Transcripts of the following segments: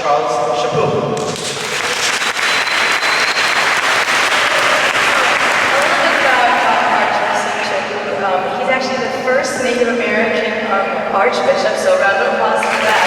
Charles Chaput. He's actually the first Native American Archbishop, so a round of applause for that.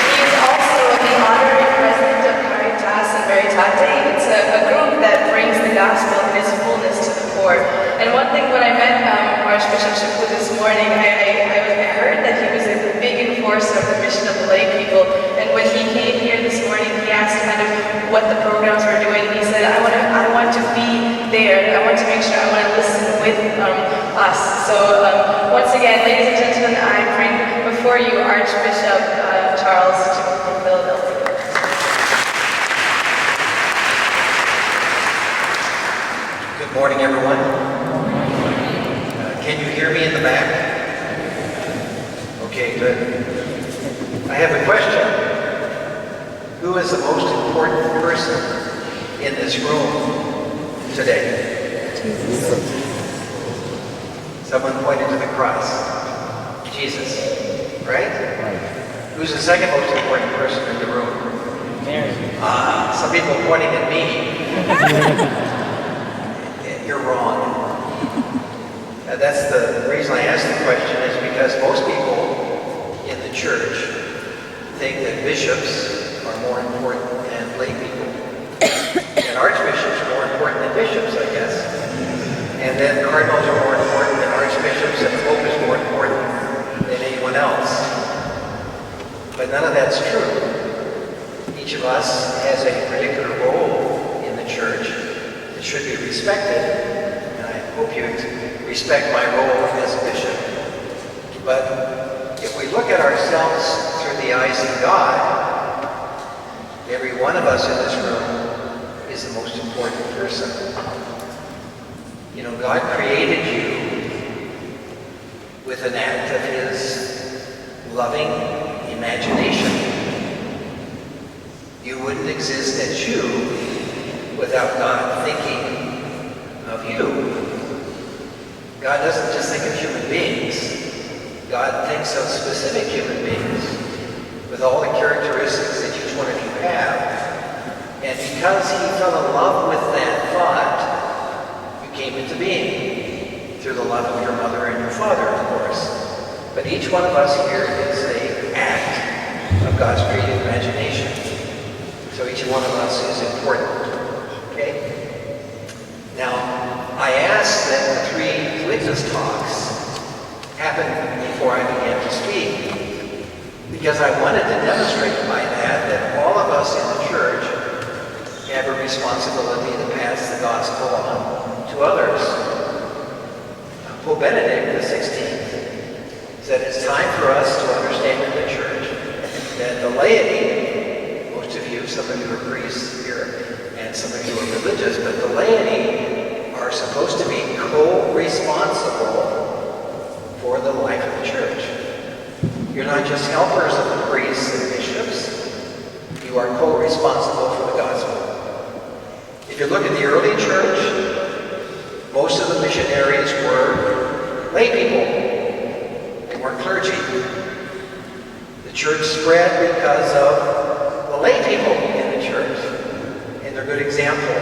He is also the honorary president of Catechesis and Veritate. It's a group that brings the gospel in its fullness to the poor. And one thing, when I met Archbishop Chaput this morning, I heard that he was a big enforcer of the mission of the lay people. And when he came here this morning, he asked kind of what the programs were doing. He said, I want to be there. I want to make sure, I want to listen with us. So once again, ladies and gentlemen, I bring before you Archbishop Charles Chaput from Philadelphia. Good morning, everyone. Can you hear me in the back? Okay, good. I have a question. Who is the most important person in this room today? Jesus. Someone pointed to the cross. Jesus, right? Who's the second most important person in the room? Mary. Some people pointing at me. You're wrong. That's the reason I asked the question, is because most people in the church think that bishops are more important than lay people. And archbishops are more important than bishops, I guess. And then cardinals are more important than archbishops, and the pope is more important than anyone else. But none of that's true. Each of us has a particular role in the church that should be respected, and I hope you respect my role as a bishop. But if we look at ourselves through the eyes of God, every one of us in this room is the most important person. You know, God created you with an act of His loving imagination. You wouldn't exist as you without God thinking of you. God doesn't just think of human beings. God thinks of specific human beings with all the characteristics that each one of you have. And because He fell in love with that thought, you came into being through the love of your mother and your father, of course. But each one of us here is an act of God's creative imagination. So each one of us is important. Okay? Now, I asked that the 3 witness talks happen before I began to speak, because I wanted to demonstrate by that all of us in the church have a responsibility to pass the gospel on to others. Pope Benedict XVI said it's time for us to understand in the church that the laity, most of you, some of you are priests here, and some of you are religious, but the laity are supposed to be co-responsible for the life of the church. You're not just helpers of the priests and bishops, you are co-responsible for the gospel. If you look at the early church, most of the missionaries were lay people. They weren't clergy. The church spread because of the lay people in the church and their good example.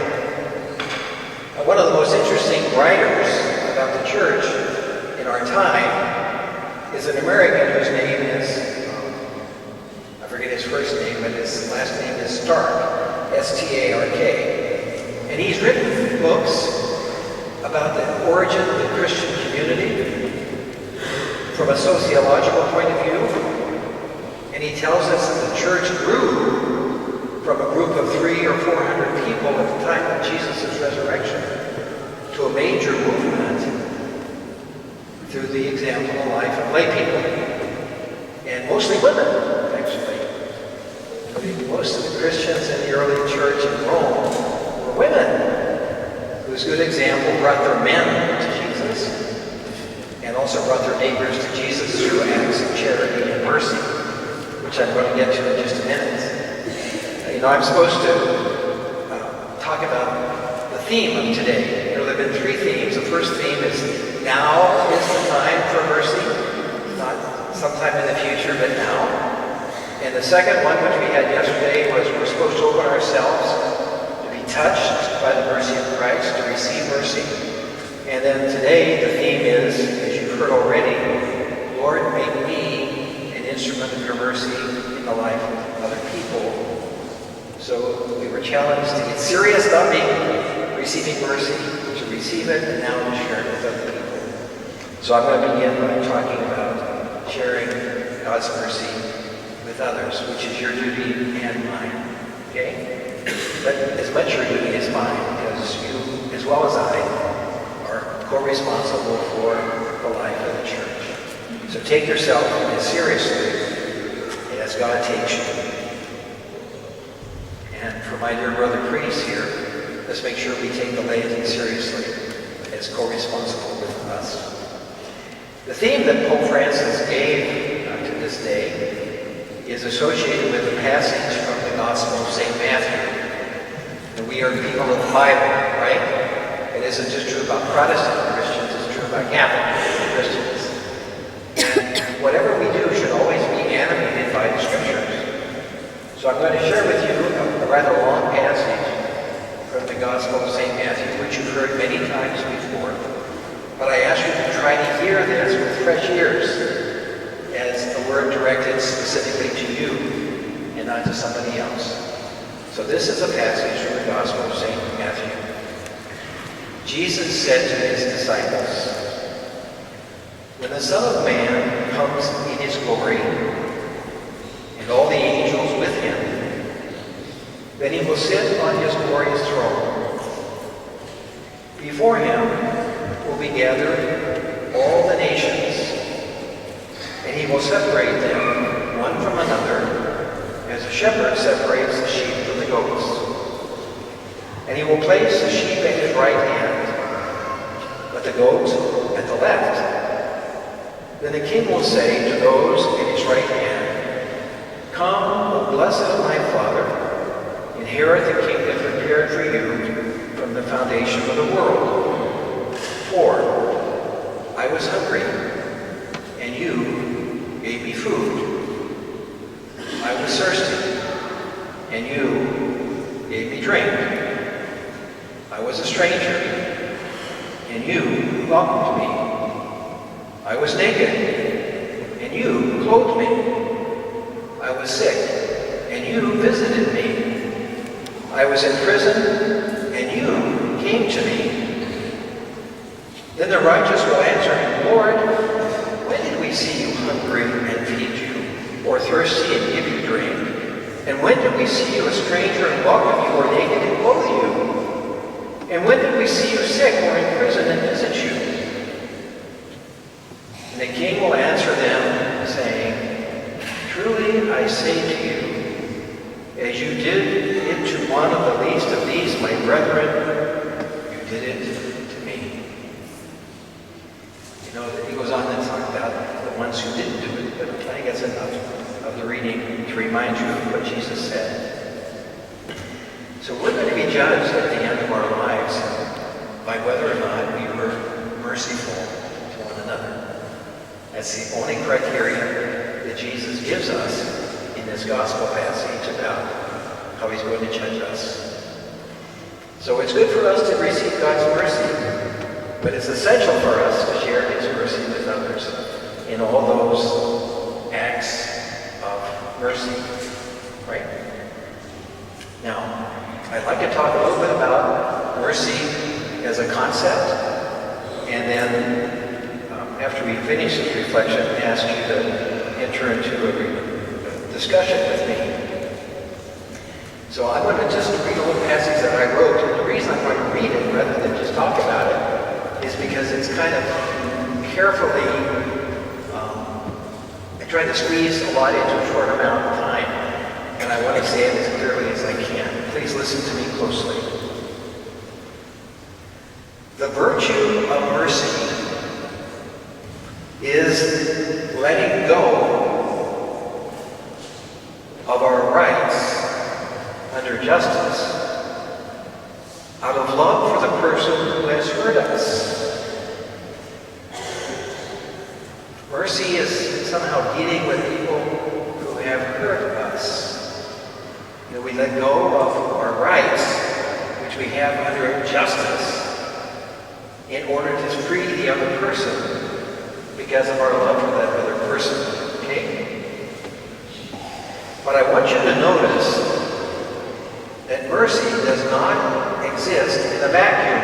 One of the most interesting writers about the church in our time is an American whose name is, I forget his first name, but his last name is Stark, S-T-A-R-K. And he's written books about the origin of the Christian community from a sociological point of view. And he tells us that the church grew from a group of 300 or 400 people at the time of Jesus' resurrection to a major movement through the example and life of lay people. And mostly women, actually. Most of the Christians in the early church in Rome were women whose good example brought their men to Jesus and also brought their neighbors to Jesus through acts of charity and mercy, which I'm going to get to in just a minute. You know, I'm supposed to talk about the theme of today. You know, there have been 3 themes. The first theme is, now is the time for mercy. Not sometime in the future, but now. And the second one, which we had yesterday, was we're supposed to open ourselves to be touched by the mercy of Christ, to receive mercy. And then today, the theme is, as you've heard already, Lord, make me an instrument of your mercy in the life of other people. So we were challenged to get serious about receiving mercy, to receive it, and now to share it with other people. So I'm going to begin by talking about sharing God's mercy with others, which is your duty and mine. Okay? But as much your duty as mine, because you, as well as I, are co-responsible for the life of the church. So take yourself as seriously as God takes you. And for my dear brother priest here, let's make sure we take the laity seriously as co-responsible with us. The theme that Pope Francis gave to this day is associated with a passage from the Gospel of St. Matthew. And we are people of the Bible, right? It isn't just true about Protestant Christians, it's true about Catholic Christians. And whatever we do should always be animated by the Scriptures. So I'm going to share with you a rather long passage from the Gospel of St. Matthew, which you've heard many times before. But I ask you to try to hear this with fresh ears, as the word directed specifically to you and not to somebody else. So this is a passage from the Gospel of St. Matthew. Jesus said to his disciples, "When the Son of Man comes in his glory, and all the angels with him, then he will sit on his glorious throne. Before him will be gathered all the nations, and he will separate them one from another, as a shepherd separates the sheep from the goats. And he will place the sheep at his right hand, but the goats at the left. Then the king will say to those at his right hand, 'Come, O blessed of my Father, inherit the kingdom prepared for you from the foundation of the world. For I was hungry, and you gave me food. I was thirsty, and you gave me drink. I was a stranger, and you welcomed me. I was naked, and you clothed me. I was sick, and you visited me. I was in prison, and you came to me.' Then the righteous will answer him, 'Lord, when did we see you hungry and feed you, or thirsty and give you drink? And when did we see you a stranger and welcome you, or naked and clothe you? And when did we see you sick or in prison and visit you?' And the king will answer them, saying, 'Truly I say to you, as you did it to one of the least of these, my brethren, you did it to me.'" You know, he goes on to talk about the ones who didn't do it, but I think that's enough of the reading to remind you of what Jesus said. So we're going to be judged at the end of our lives by whether or not we were merciful to one another. That's the only criteria that Jesus gives us in this gospel passage about how he's going to judge us. So it's good for us to receive God's mercy, but it's essential for us to share his mercy with others in all those acts of mercy, right? Now, I'd like to talk a little bit about mercy as a concept, and then after we finish this reflection, ask you to enter into a discussion with me. So I'm going to just read a little passage that I wrote, and the reason I'm going to read it rather than just talk about it is because it's kind of carefully, I tried to squeeze a lot into a short amount of time, and I want to say it as clearly as I can. Please listen to me closely. The virtue of mercy is letting go of our rights under justice out of love for the person who has hurt us. Mercy is somehow dealing with people who have hurt us. We let go of our rights, which we have under justice, in order to free the other person because of our love for that other person. Okay? But I want you to notice that mercy does not exist in a vacuum.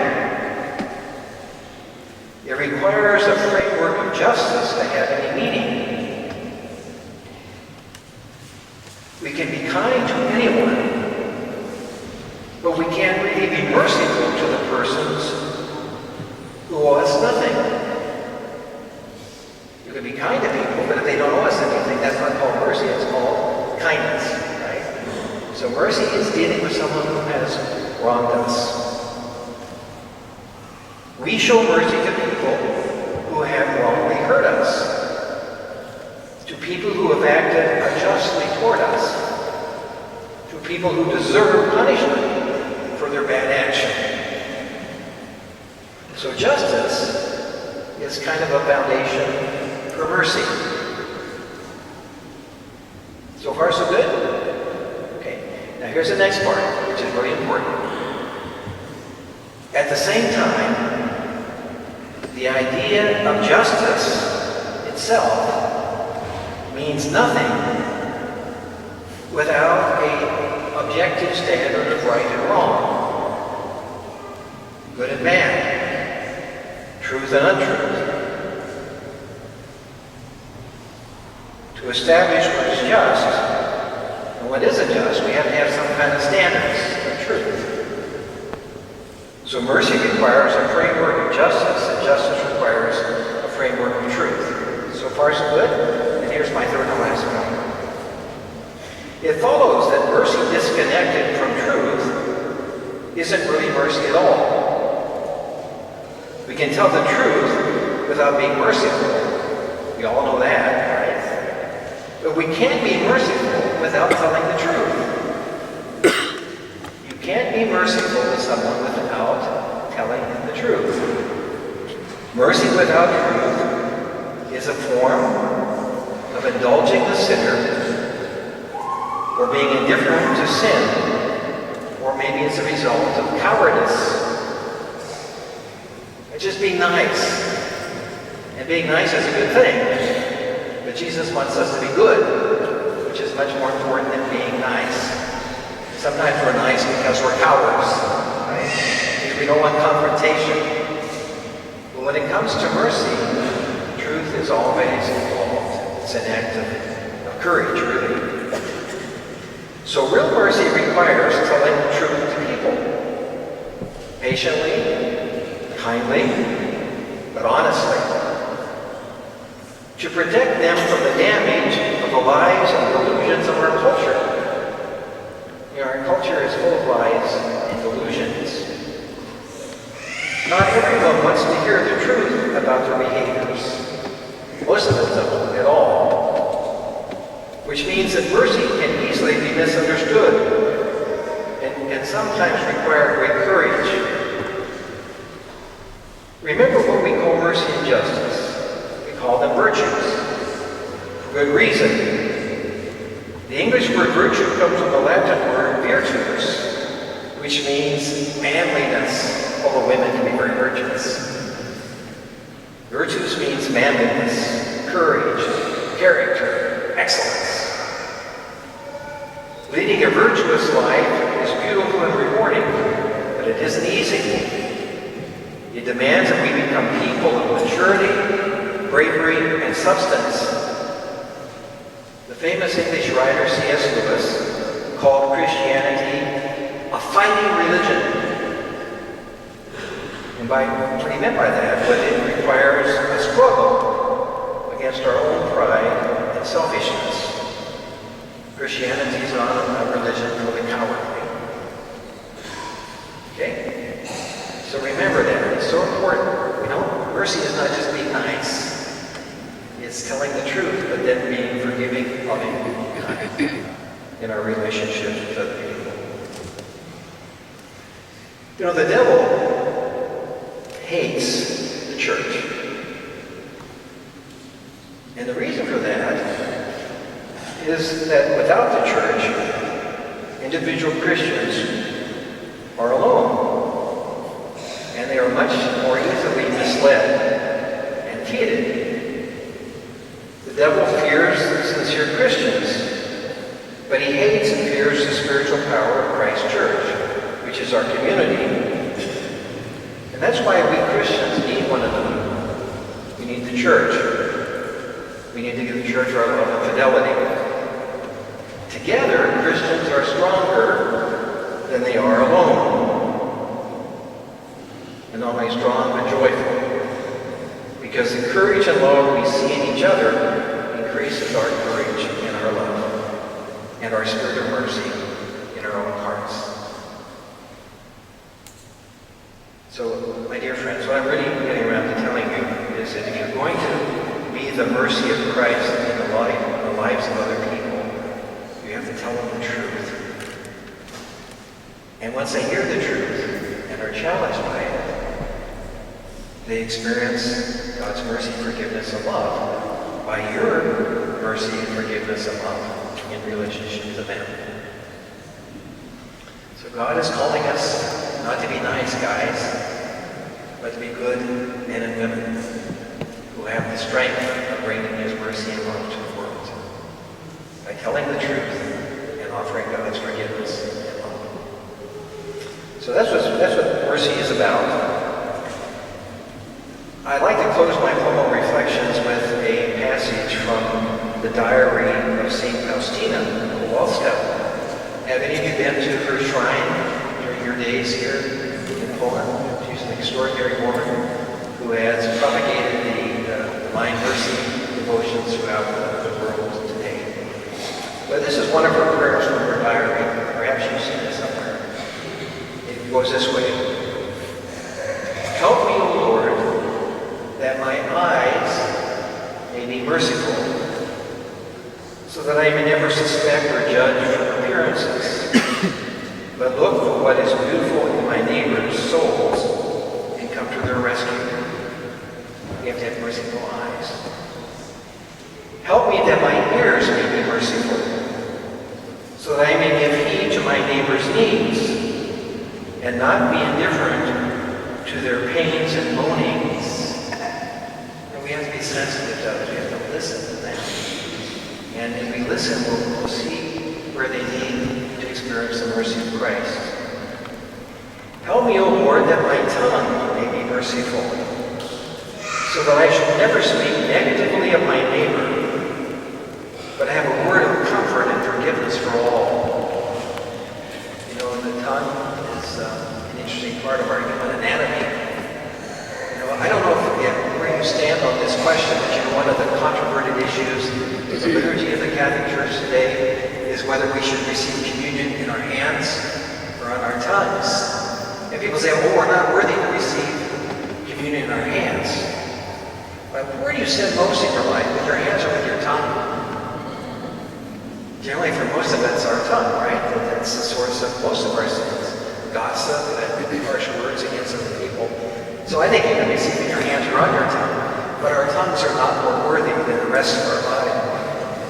It requires a framework of justice to have any meaning. We can be kind to anyone, but we can't really be merciful to the persons who owe us nothing. You can be kind to people, but if they don't owe us anything, that's not called mercy, it's called kindness, right? So mercy is dealing with someone who has wronged us. We show mercy to people who have wrongly hurt us, to people who have acted unjustly toward us, to people who deserve punishment for their bad action. So justice is kind of a foundation for mercy. So far, so good? Okay. Now here's the next part, which is really important. At the same time, the idea of justice itself means nothing without an objective standard of right and wrong, good and bad, truth and untruth. To establish what is just and what isn't just, we have to have some kind of standards of truth. So mercy requires a framework of justice, and justice requires a framework of truth. So far, so good? And here's my third and last point. It follows that mercy disconnected from truth isn't really mercy at all. We can tell the truth without being merciful. We all know that, right? But we can't be merciful without telling the truth. You can't be merciful to someone without telling the truth. Mercy without truth is a form of indulging the sinner, or being indifferent to sin, or maybe it's a result of cowardice. Or just being nice. And being nice is a good thing. But Jesus wants us to be good, which is much more important than being nice. Sometimes we're nice because we're cowards, right? Because we don't want confrontation. But when it comes to mercy, truth is always involved. It's an act of courage, really. So real mercy requires telling the truth to people. Patiently, kindly, but honestly. To protect them from the damage of the lies and delusions of our culture. Our culture is full of lies and delusions. Not everyone wants to hear the truth about their behaviors. Most of them don't at all. Which means that mercy can easily be misunderstood and sometimes require great courage. Remember what we call mercy and justice. We call them virtues. For good reason. The English word virtue comes from the Latin word virtus, which means manliness, although women can be very virtuous. Virtus means manliness, courage, character, excellence. Leading a virtuous life is beautiful and rewarding, but it isn't easy. It demands that we become people of maturity, bravery, and substance. The famous English writer C.S. Lewis called Christianity a fighting religion. And by what he meant by that, but it requires a struggle against our own pride and selfishness. Christianity is not a religion for the cowardly. Okay? So remember that. It's so important. Mercy is not just being nice. It's telling the truth, but then being forgiving, loving, kind in our relationships with other people. The devil hates the church. And the reason for that is that without the church, individual Christians are alone, and they are much more easily misled and cheated. The devil fears sincere Christians, but he hates and fears the spiritual power of Christ's church, which is our community. And that's why we Christians need one another. We need the church. We need to give the church our love and fidelity. Together, Christians are stronger than they are alone. And not only strong, but joyful. Because the courage and love we see in each other increases our courage and our love, and our spirit of mercy in our own hearts. So, my dear friends, what I'm really getting around to telling you is that if you're going to be the mercy of Christ in the lives of other people, you have to tell them the truth. And once they hear the truth and are challenged by it, they experience God's mercy, forgiveness, and love by your mercy and forgiveness and love in relationship to them. So God is calling us not to be nice guys, but to be good men and women who have the strength of bringing His mercy and love to the world by telling the truth and offering God's forgiveness and love. So that's what mercy is about. I'd like to close my poem of reflections with a passage from the diary of St. Faustina Kowalska. Have any of you been to her shrine during your days here in Poland? She's an extraordinary woman who has propagated the divine mercy devotions throughout the world today. But this is one of her prayers from her diary. Perhaps you've seen it somewhere. It goes this way. Help me, O Lord, that my eyes may be merciful, so that I may never suspect or judge from appearances, but look for what is beautiful in my neighbor's souls and come to their rescue. We have to have merciful eyes. Help me that my ears may be merciful, so that I may give heed to my neighbor's needs and not be indifferent to their pains and moanings. And we have to be sensitive to others. We have to listen to them. And if we listen, we'll see where they need to experience the mercy of Christ. Help me, O Lord, that my tongue may be merciful, so that I should never speak negatively of my neighbor, but have a word of comfort and forgiveness for all. You know, the tongue is an interesting part of our human anatomy. You know, I don't know where you stand on this question, but you know, one of the controverted issues in the liturgy of the Catholic Church today is whether we should receive communion in our hands or on our tongues. And people say, oh, we're not worthy to receive communion in our hands. But where do you sin most in your life? With your hands or with your tongue? Generally, for most of it's our tongue, right? That's the source of most of our sins. Gossip and harsh words against other people. So I think you can receive in your hands or on your tongue. But our tongues are not more worthy than the rest of our body.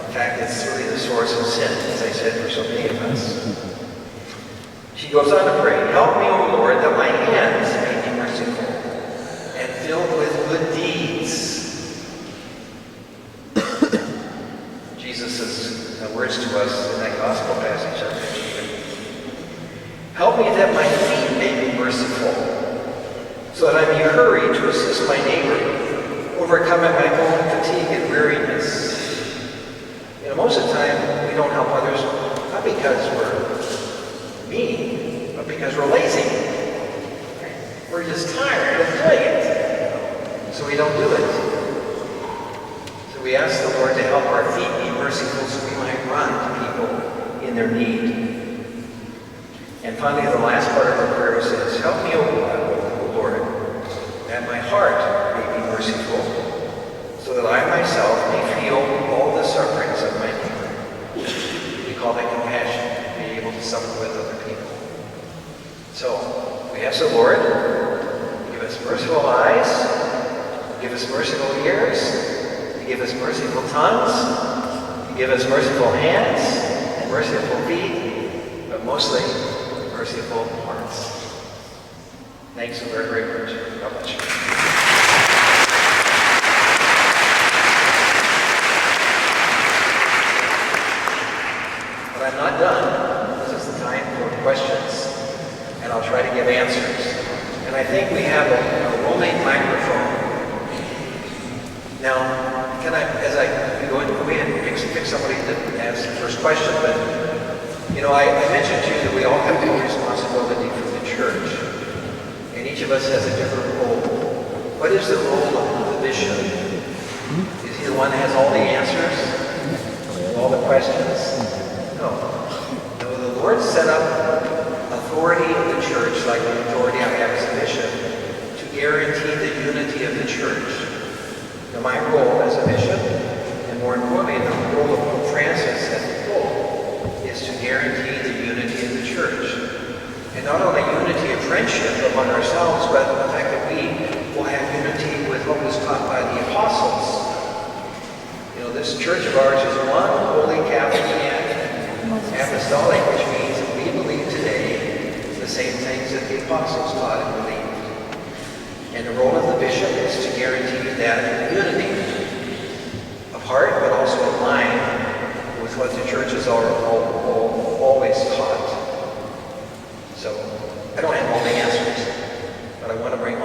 In fact, it's really the source of sin, as I said, for so many of us. She goes on to pray, help me, O Lord, that my hands may be merciful and filled with good deeds. Jesus' words to us in that gospel passage I mentioned. Help me that my feet may be merciful, so that I may hurry to assist my neighbor, overcoming my own fatigue and weariness. You know, most of the time we don't help others, not because we're mean, but because we're lazy. We're just tired of doing it, so we don't do it. So we ask the Lord to help our feet be merciful so we might run to people in their need. And finally, the last part of our prayer says, help me, O Lord, that my heart may be merciful, so that I myself may feel all the sufferings of my neighbor. We call that compassion, being able to suffer with other people. So, we ask the Lord to give us merciful eyes, to give us merciful ears, to give us merciful tongues, to Give us merciful hands and merciful feet, but mostly merciful hearts. Thanks so very, very much. God bless you. But I'm not done. This is the time for questions, and I'll try to give answers. And I think we have a roaming microphone. Now, can I, as I go ahead and pick somebody that asks the first question, but, you know, I mentioned to you that we all have a responsibility for the church, and each of us has a different role. What is the role of the bishop? Is he the one that has all the answers? All the questions? No. No, the Lord set up authority of the church, like the authority I have as a bishop, to guarantee the unity of the church. Now, my role as a bishop, and more importantly, the role of Pope Francis as the Pope, is to guarantee the unity of the church. And not only unity of friendship among ourselves, but the fact that we will have unity with what was taught by the apostles. You know, this church of ours is one holy Catholic and apostolic, which means that we believe today the same things that the apostles taught and believed. And the role of the bishop is to guarantee that unity of heart, but also of mind, with what the church has always taught. So, I don't have all the answers, but I want to bring